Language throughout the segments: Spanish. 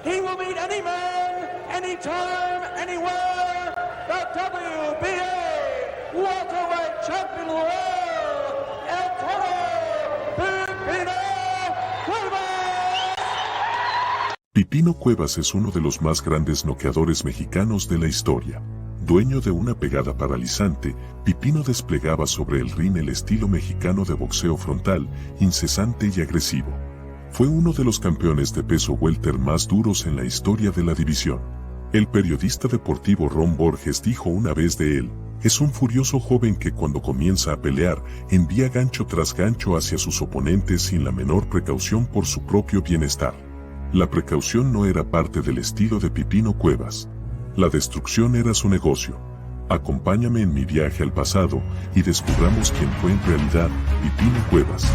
He will meet any man, anytime, anywhere. The WBA welterweight champion world, El Toro Pipino Cuevas. Pipino Cuevas es uno de los más grandes noqueadores mexicanos de la historia. Dueño de una pegada paralizante, Pipino desplegaba sobre el ring el estilo mexicano de boxeo frontal, incesante y agresivo. Fue uno de los campeones de peso welter más duros en la historia de la división. El periodista deportivo Ron Borges dijo una vez de él: es un furioso joven que cuando comienza a pelear, envía gancho tras gancho hacia sus oponentes sin la menor precaución por su propio bienestar. La precaución no era parte del estilo de Pipino Cuevas. La destrucción era su negocio. Acompáñame en mi viaje al pasado y descubramos quién fue en realidad Pipino Cuevas.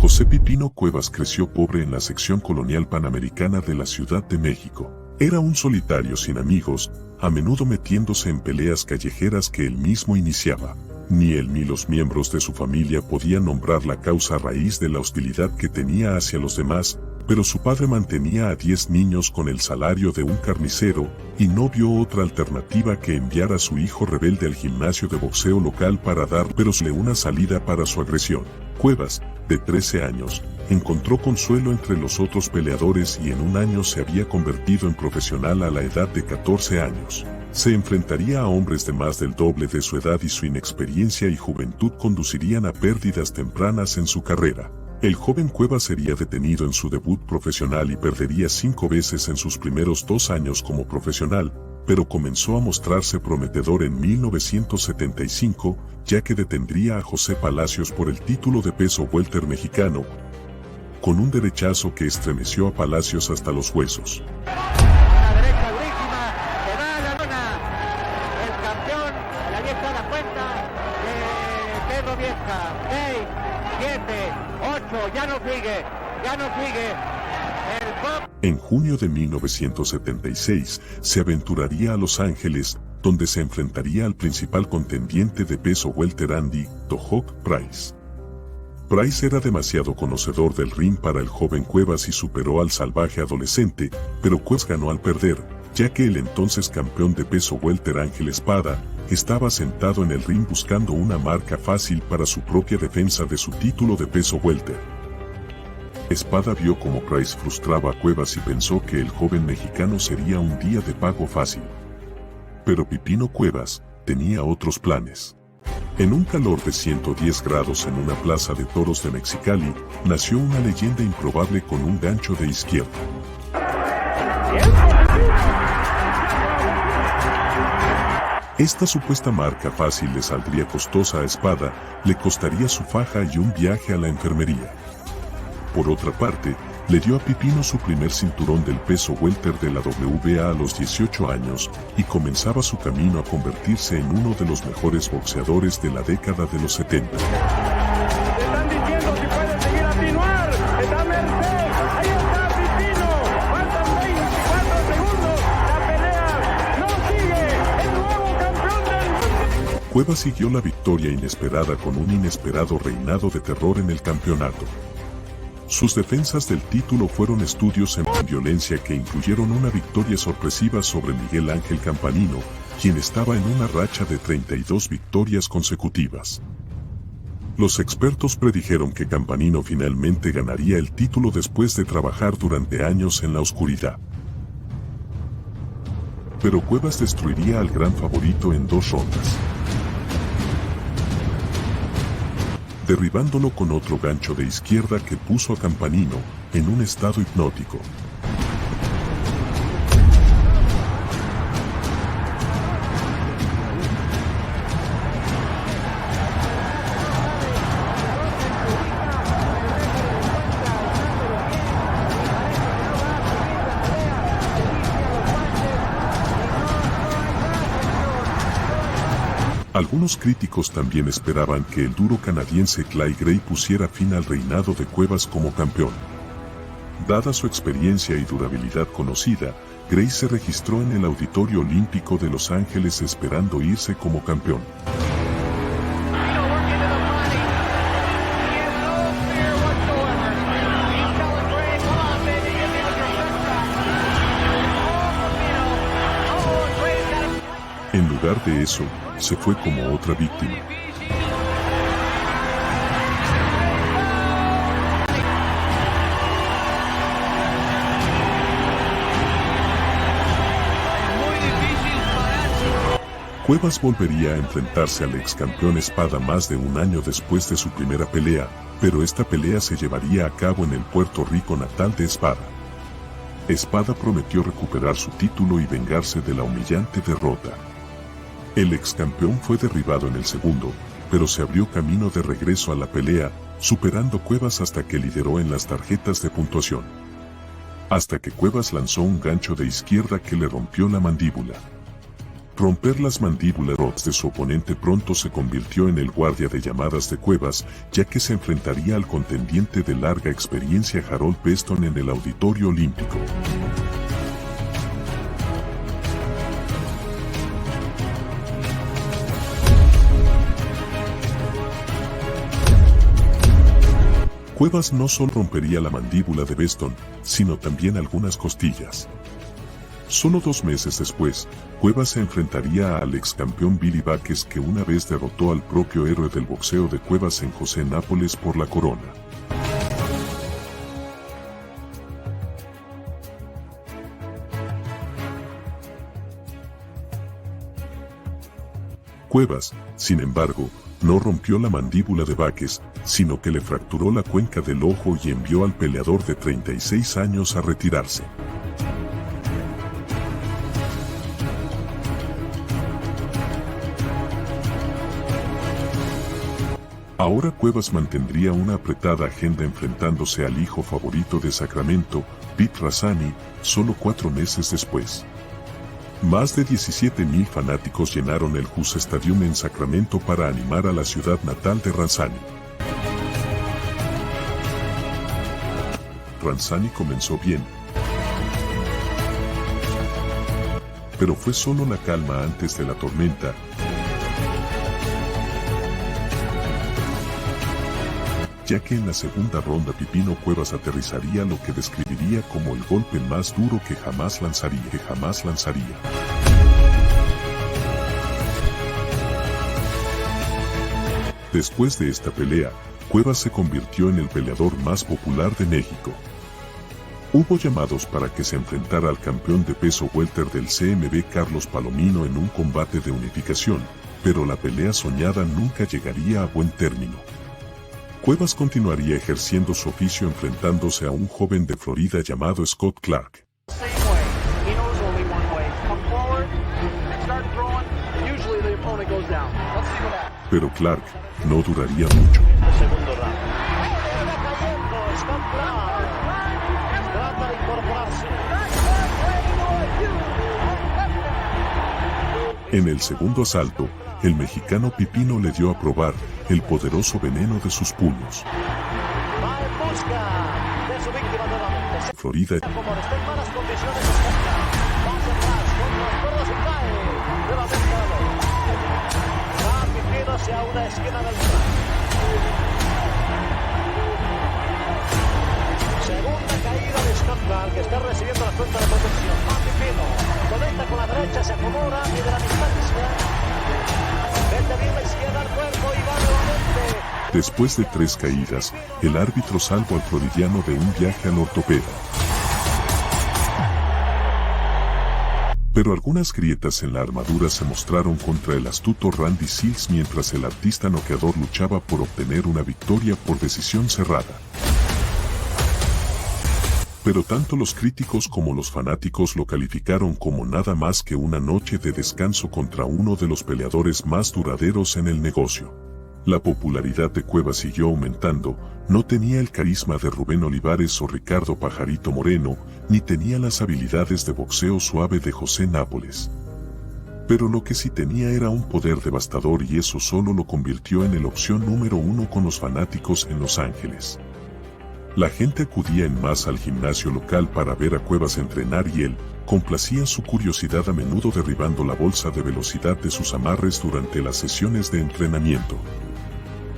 José Pipino Cuevas creció pobre en la sección colonial panamericana de la Ciudad de México. Era un solitario sin amigos, a menudo metiéndose en peleas callejeras que él mismo iniciaba. Ni él ni los miembros de su familia podían nombrar la causa raíz de la hostilidad que tenía hacia los demás, pero su padre mantenía a 10 niños con el salario de un carnicero, y no vio otra alternativa que enviar a su hijo rebelde al gimnasio de boxeo local para darle una salida para su agresión. Cuevas, de 13 años, encontró consuelo entre los otros peleadores y en un año se había convertido en profesional a la edad de 14 años. Se enfrentaría a hombres de más del doble de su edad y su inexperiencia y juventud conducirían a pérdidas tempranas en su carrera. El joven Cuevas sería detenido en su debut profesional y perdería 5 veces en sus primeros 2 años como profesional, pero comenzó a mostrarse prometedor en 1975, ya que detendría a José Palacios por el título de peso welter mexicano, con un derechazo que estremeció a Palacios hasta los huesos. La derecha durísima, se va a la lona. El campeón, la vieja la cuenta de Pedro Viesca. 6, 7, 8, ya no sigue. El box. En junio de 1976, se aventuraría a Los Ángeles, donde se enfrentaría al principal contendiente de peso welter Andy "The Hawk" Price. Price era demasiado conocedor del ring para el joven Cuevas y superó al salvaje adolescente, pero Cuevas ganó al perder, ya que el entonces campeón de peso welter Ángel Espada estaba sentado en el ring buscando una marca fácil para su propia defensa de su título de peso welter. Espada vio cómo Price frustraba a Cuevas y pensó que el joven mexicano sería un día de pago fácil. Pero Pipino Cuevas tenía otros planes. En un calor de 110 grados en una plaza de toros de Mexicali, nació una leyenda improbable con un gancho de izquierda. Esta supuesta marca fácil le saldría costosa a Espada, le costaría su faja y un viaje a la enfermería. Por otra parte, le dio a Pipino su primer cinturón del peso welter de la WBA a los 18 años, y comenzaba su camino a convertirse en uno de los mejores boxeadores de la década de los 70. Están diciendo si puede seguir a Pinuar, está Merced, ahí está Pipino, faltan 24 segundos, la pelea no sigue, el nuevo campeón del mundo. Cuevas siguió la victoria inesperada con un inesperado reinado de terror en el campeonato. Sus defensas del título fueron estudios en violencia que incluyeron una victoria sorpresiva sobre Miguel Ángel Campanino, quien estaba en una racha de 32 victorias consecutivas. Los expertos predijeron que Campanino finalmente ganaría el título después de trabajar durante años en la oscuridad. Pero Cuevas destruiría al gran favorito en 2 rondas, derribándolo con otro gancho de izquierda que puso a Campanino en un estado hipnótico. Algunos críticos también esperaban que el duro canadiense Clay Gray pusiera fin al reinado de Cuevas como campeón. Dada su experiencia y durabilidad conocida, Gray se registró en el Auditorio Olímpico de Los Ángeles esperando irse como campeón. En lugar de eso, se fue como otra víctima. Cuevas volvería a enfrentarse al ex campeón Espada más de un año después de su primera pelea, pero esta pelea se llevaría a cabo en el Puerto Rico natal de Espada. Espada prometió recuperar su título y vengarse de la humillante derrota. El ex campeón fue derribado en el segundo, pero se abrió camino de regreso a la pelea, superando Cuevas hasta que lideró en las tarjetas de puntuación. Hasta que Cuevas lanzó un gancho de izquierda que le rompió la mandíbula. Romper las mandíbulas de su oponente pronto se convirtió en el guardia de llamadas de Cuevas, ya que se enfrentaría al contendiente de larga experiencia Harold Peston en el Auditorio Olímpico. Cuevas no solo rompería la mandíbula de Peston, sino también algunas costillas. Solo 2 meses después, Cuevas se enfrentaría al ex campeón Billy Baques, que una vez derrotó al propio héroe del boxeo de Cuevas en José Nápoles por la corona. Cuevas, sin embargo, no rompió la mandíbula de Baques, sino que le fracturó la cuenca del ojo y envió al peleador de 36 años a retirarse. Ahora Cuevas mantendría una apretada agenda enfrentándose al hijo favorito de Sacramento, Pete Razzani, solo 4 meses después. Más de 17,000 fanáticos llenaron el Hughes Stadium en Sacramento para animar a la ciudad natal de Razzani. Razzani comenzó bien, pero fue solo la calma antes de la tormenta. Ya que en la segunda ronda Pipino Cuevas aterrizaría lo que describiría como el golpe más duro que jamás lanzaría. Después de esta pelea, Cuevas se convirtió en el peleador más popular de México. Hubo llamados para que se enfrentara al campeón de peso welter del CMB Carlos Palomino en un combate de unificación, pero la pelea soñada nunca llegaría a buen término. Cuevas continuaría ejerciendo su oficio enfrentándose a un joven de Florida llamado Scott Clark. Pero Clark no duraría mucho. En el segundo asalto, el mexicano Pipino le dio a probar el poderoso veneno de sus puños. Florida. Segunda caída de Scott Clark, que está recibiendo la cuenta de protección. Pipino conecta con la derecha, se acomoda y de la distancia mete bien la izquierda al cuerpo y va nuevamente. Después de 3 caídas, el árbitro salvó al floridiano de un viaje al ortopeda. Pero algunas grietas en la armadura se mostraron contra el astuto Randy Seals mientras el artista noqueador luchaba por obtener una victoria por decisión cerrada. Pero tanto los críticos como los fanáticos lo calificaron como nada más que una noche de descanso contra uno de los peleadores más duraderos en el negocio. La popularidad de Cuevas siguió aumentando, no tenía el carisma de Rubén Olivares o Ricardo Pajarito Moreno, ni tenía las habilidades de boxeo suave de José Nápoles. Pero lo que sí tenía era un poder devastador y eso solo lo convirtió en el opción número 1 con los fanáticos en Los Ángeles. La gente acudía en masa al gimnasio local para ver a Cuevas entrenar y él complacía su curiosidad a menudo derribando la bolsa de velocidad de sus amarres durante las sesiones de entrenamiento.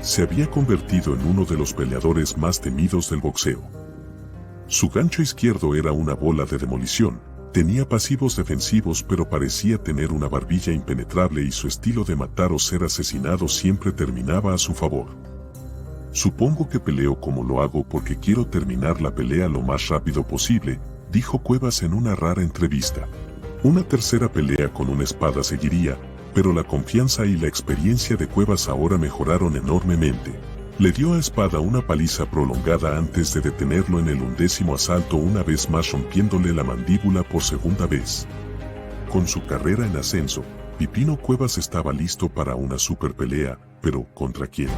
Se había convertido en uno de los peleadores más temidos del boxeo. Su gancho izquierdo era una bola de demolición, tenía pasivos defensivos pero parecía tener una barbilla impenetrable y su estilo de matar o ser asesinado siempre terminaba a su favor. Supongo que peleo como lo hago porque quiero terminar la pelea lo más rápido posible, dijo Cuevas en una rara entrevista. Una tercera pelea con una espada seguiría, pero la confianza y la experiencia de Cuevas ahora mejoraron enormemente. Le dio a Espada una paliza prolongada antes de detenerlo en el 11º asalto, una vez más rompiéndole la mandíbula por segunda vez. Con su carrera en ascenso, Pipino Cuevas estaba listo para una super pelea, pero ¿contra quién?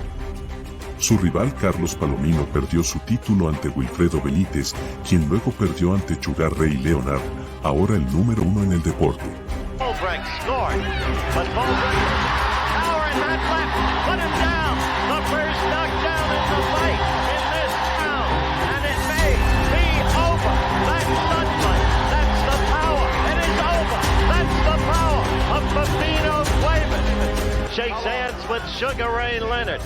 Su rival Carlos Palomino perdió su título ante Wilfredo Benítez, quien luego perdió ante Sugar Ray Leonard, ahora el número 1 en el deporte. Goldberg scored, but Goldberg power in that left, put him down. The first knockdown in the fight in this round, and it may be over. That's sunlight, that's the power, it is over. That's the power of Pipino Cuevas. Shakes hands with Sugar Ray Leonard.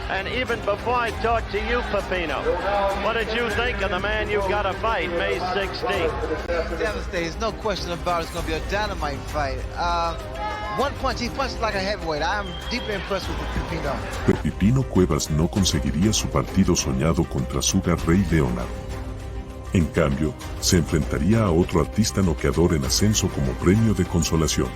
And even before I talk to you, Pipino, what did you think of the man you got to fight May 16th? Devastating. There's no question about it. It's going to be a dynamite fight. One punch, he punches like a heavyweight. I'm deeply impressed with Pipino. Pero Pipino Cuevas no conseguiría su partido soñado contra Sugar Ray Leonard. En cambio, se enfrentaría a otro artista noqueador en ascenso como premio de consolación.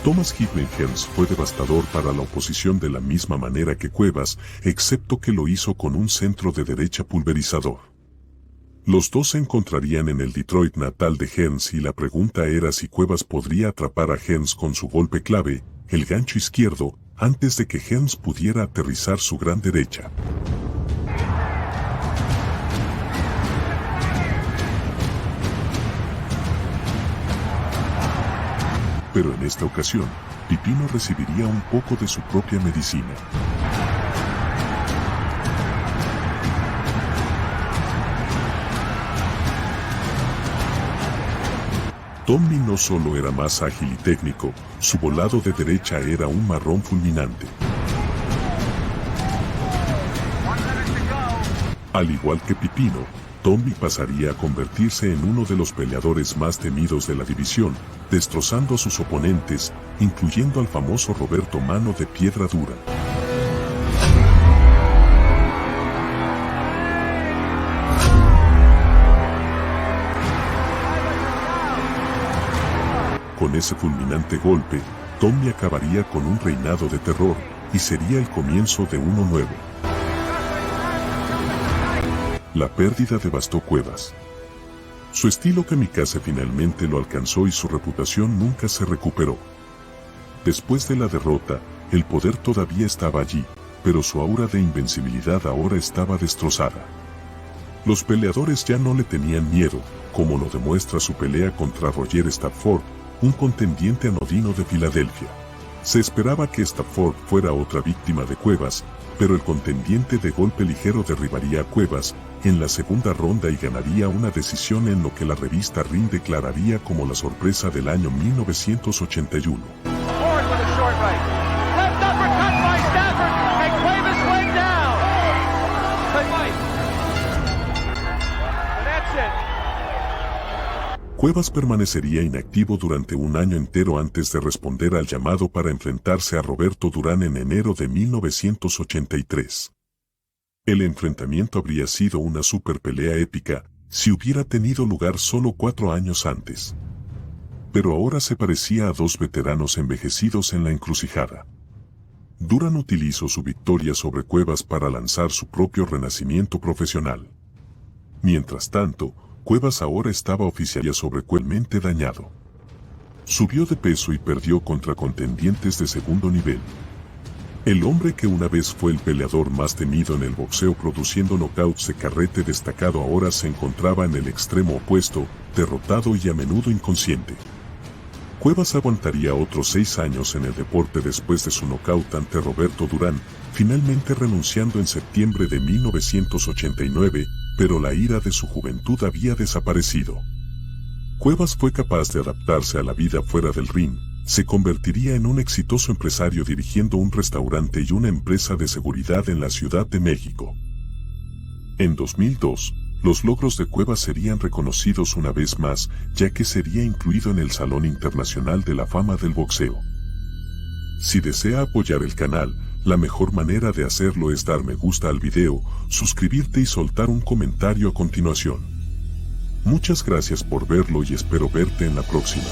Thomas Hickman Hearns fue devastador para la oposición de la misma manera que Cuevas, excepto que lo hizo con un centro de derecha pulverizador. Los dos se encontrarían en el Detroit natal de Hearns y la pregunta era si Cuevas podría atrapar a Hearns con su golpe clave, el gancho izquierdo, antes de que Hearns pudiera aterrizar su gran derecha. Pero en esta ocasión, Pipino recibiría un poco de su propia medicina. Tommy no solo era más ágil y técnico, su volado de derecha era un marrón fulminante. Al igual que Pipino, Tommy pasaría a convertirse en uno de los peleadores más temidos de la división, destrozando a sus oponentes, incluyendo al famoso Roberto Mano de Piedra Dura. Con ese fulminante golpe, Tommy acabaría con un reinado de terror, y sería el comienzo de uno nuevo. La pérdida devastó Cuevas. Su estilo kamikaze finalmente lo alcanzó y su reputación nunca se recuperó. Después de la derrota, el poder todavía estaba allí, pero su aura de invencibilidad ahora estaba destrozada. Los peleadores ya no le tenían miedo, como lo demuestra su pelea contra Roger Stafford, un contendiente anodino de Filadelfia. Se esperaba que Stafford fuera otra víctima de Cuevas, pero el contendiente de golpe ligero derribaría a Cuevas en la segunda ronda y ganaría una decisión en lo que la revista Ring declararía como la sorpresa del año 1981. Cuevas permanecería inactivo durante un año entero antes de responder al llamado para enfrentarse a Roberto Durán en enero de 1983. El enfrentamiento habría sido una super pelea épica si hubiera tenido lugar solo 4 años antes. Pero ahora se parecía a dos veteranos envejecidos en la encrucijada. Durán utilizó su victoria sobre Cuevas para lanzar su propio renacimiento profesional. Mientras tanto, Cuevas ahora estaba oficialmente dañado. Subió de peso y perdió contra contendientes de segundo nivel. El hombre que una vez fue el peleador más temido en el boxeo produciendo knockouts de carrete destacado ahora se encontraba en el extremo opuesto, derrotado y a menudo inconsciente. Cuevas aguantaría otros 6 años en el deporte después de su nocaut ante Roberto Durán, finalmente renunciando en septiembre de 1989, pero la ira de su juventud había desaparecido. Cuevas fue capaz de adaptarse a la vida fuera del ring, se convertiría en un exitoso empresario dirigiendo un restaurante y una empresa de seguridad en la Ciudad de México. En 2002, los logros de Cuevas serían reconocidos una vez más, ya que sería incluido en el Salón Internacional de la Fama del Boxeo. Si desea apoyar el canal, la mejor manera de hacerlo es dar me gusta al video, suscribirte y soltar un comentario a continuación. Muchas gracias por verlo y espero verte en la próxima.